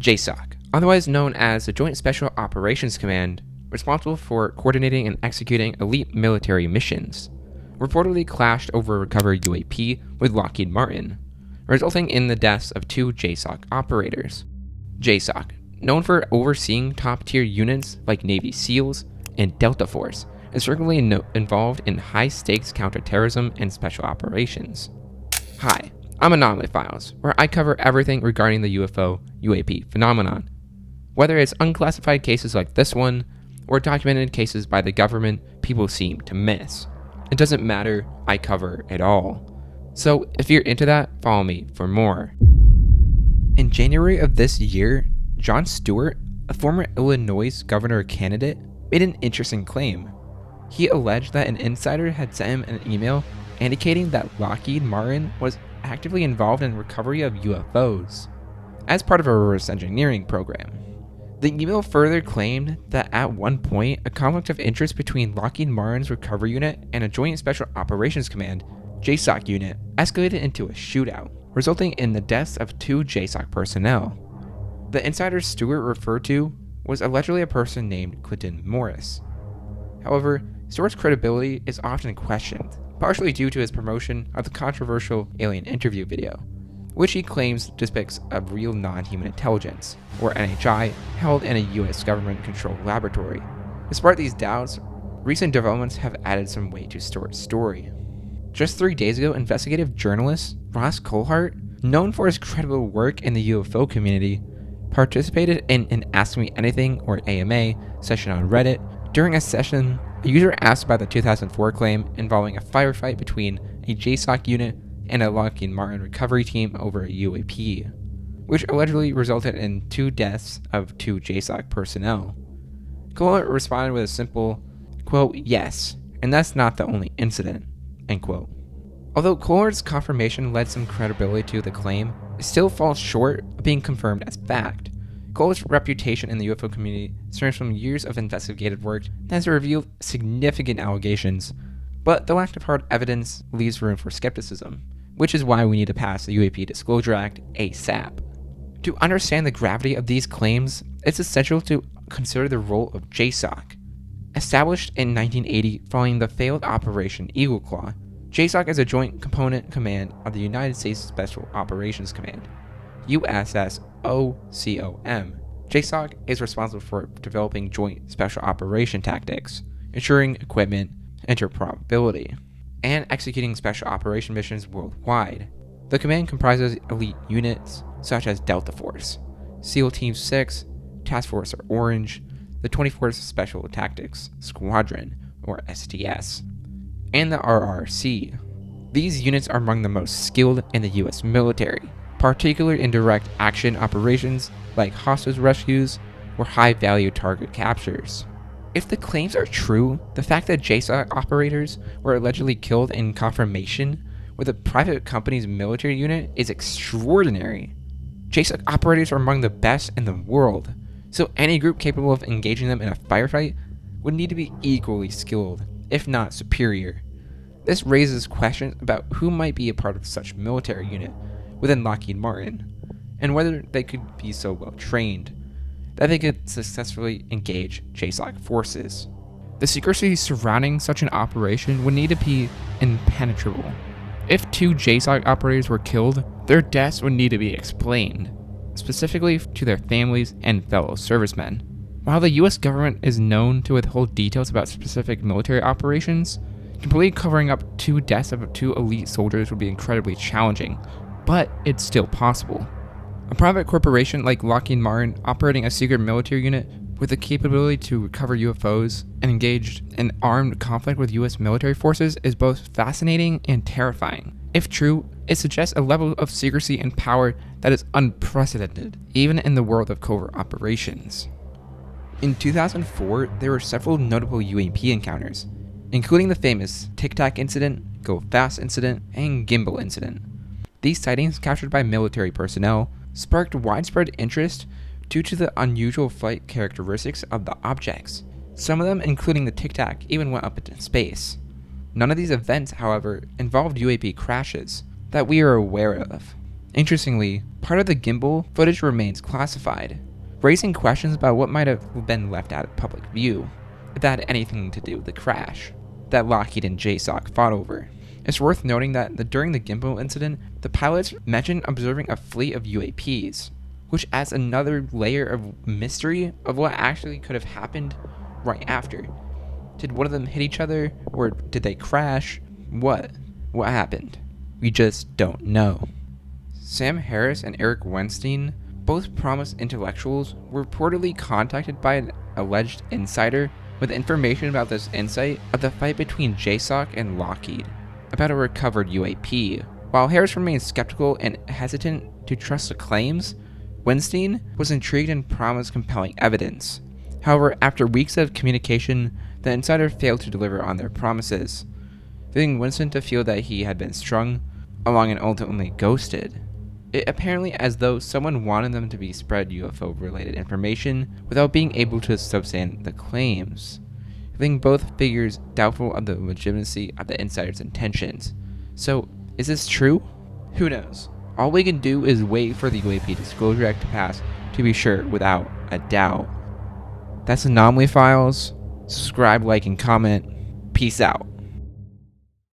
JSOC, otherwise known as the Joint Special Operations Command, responsible for coordinating and executing elite military missions, reportedly clashed over a recovered UAP with Lockheed Martin, resulting in the deaths of 2 JSOC operators. JSOC, known for overseeing top-tier units like Navy SEALs and Delta Force, is frequently involved in high-stakes counterterrorism and special operations. Hi, I'm Anomaly Files, where I cover everything regarding the UFO UAP phenomenon. Whether it's unclassified cases like this one, or documented cases by the government people seem to miss. It doesn't matter, I cover it all. So if you're into that, follow me for more. In January of this year, Jon Stewart, a former Illinois governor candidate, made an interesting claim. He alleged that an insider had sent him an email indicating that Lockheed Martin was actively involved in the recovery of UFOs as part of a reverse engineering program. The email further claimed that at one point, a conflict of interest between Lockheed Martin's recovery unit and a Joint Special Operations Command JSOC unit escalated into a shootout, resulting in the deaths of 2 JSOC personnel. The insider Stewart referred to was allegedly a person named Clinton Morris. However, Stewart's credibility is often questioned, partially due to his promotion of the controversial alien interview video, which he claims depicts a real non-human intelligence, or NHI, held in a US government-controlled laboratory. Despite these doubts, recent developments have added some weight to Stewart's story. Just 3 days ago, investigative journalist Ross Coulthart, known for his credible work in the UFO community, participated in an Ask Me Anything, or AMA, session on Reddit. During a session, a user asked about the 2004 claim involving a firefight between a JSOC unit and a Lockheed Martin recovery team over a UAP, which allegedly resulted in 2 deaths of 2 JSOC personnel. Coulthart responded with a simple, quote, "Yes, and that's not the only incident," end quote. Although Coulthart's confirmation led some credibility to the claim, it still falls short of being confirmed as fact. Coulthart's reputation in the UFO community stems from years of investigative work that has revealed significant allegations, but the lack of hard evidence leaves room for skepticism, which is why we need to pass the UAP Disclosure Act ASAP. To understand the gravity of these claims, it's essential to consider the role of JSOC. Established in 1980 following the failed Operation Eagle Claw, JSOC is a joint component command of the United States Special Operations Command, USSOCOM. JSOC is responsible for developing joint special operation tactics, ensuring equipment interoperability, and executing special operation missions worldwide. The command comprises elite units such as Delta Force, SEAL Team 6, Task Force Orange, the 24th Special Tactics Squadron, or STS, and the RRC. These units are among the most skilled in the US military, particularly in direct action operations like hostage rescues or high-value target captures. If the claims are true, the fact that JSOC operators were allegedly killed in confirmation with a private company's military unit is extraordinary. JSOC operators are among the best in the world, so any group capable of engaging them in a firefight would need to be equally skilled, if not superior. This raises questions about who might be a part of such military unit within Lockheed Martin, and whether they could be so well trained that they could successfully engage JSOC forces. The secrecy surrounding such an operation would need to be impenetrable. If 2 JSOC operators were killed, their deaths would need to be explained, specifically to their families and fellow servicemen. While the US government is known to withhold details about specific military operations, completely covering up 2 deaths of 2 elite soldiers would be incredibly challenging, but it's still possible. A private corporation like Lockheed Martin operating a secret military unit with the capability to recover UFOs and engage in armed conflict with US military forces is both fascinating and terrifying. If true, it suggests a level of secrecy and power that is unprecedented, even in the world of covert operations. In 2004, there were several notable UAP encounters, including the famous Tic Tac incident, Go Fast incident, and Gimbal incident. These sightings, captured by military personnel, sparked widespread interest due to the unusual flight characteristics of the objects. Some of them, including the Tic Tac, even went up into space. None of these events, however, involved UAP crashes that we are aware of. Interestingly, part of the gimbal footage remains classified, raising questions about what might have been left out of public view, if that had anything to do with the crash that Lockheed and JSOC fought over. It's worth noting that during the gimbal incident, the pilots mentioned observing a fleet of UAPs, which adds another layer of mystery of what actually could have happened right after. Did one of them hit each other, or did they crash? What happened? We just don't know. Sam Harris and Eric Weinstein, both promised intellectuals, were reportedly contacted by an alleged insider with information about this insight of the fight between JSOC and Lockheed about a recovered UAP. While Harris remained skeptical and hesitant to trust the claims, Weinstein was intrigued and promised compelling evidence. However, after weeks of communication, the insider failed to deliver on their promises, leading Winston to feel that he had been strung along and ultimately ghosted. It apparently as though someone wanted them to be spread UFO-related information without being able to substantiate the claims, leaving both figures doubtful of the legitimacy of the insider's intentions. So, is this true? Who knows? All we can do is wait for the UAP Disclosure Act to pass to be sure without a doubt. That's Anomaly Files. Subscribe, like, and comment. Peace out.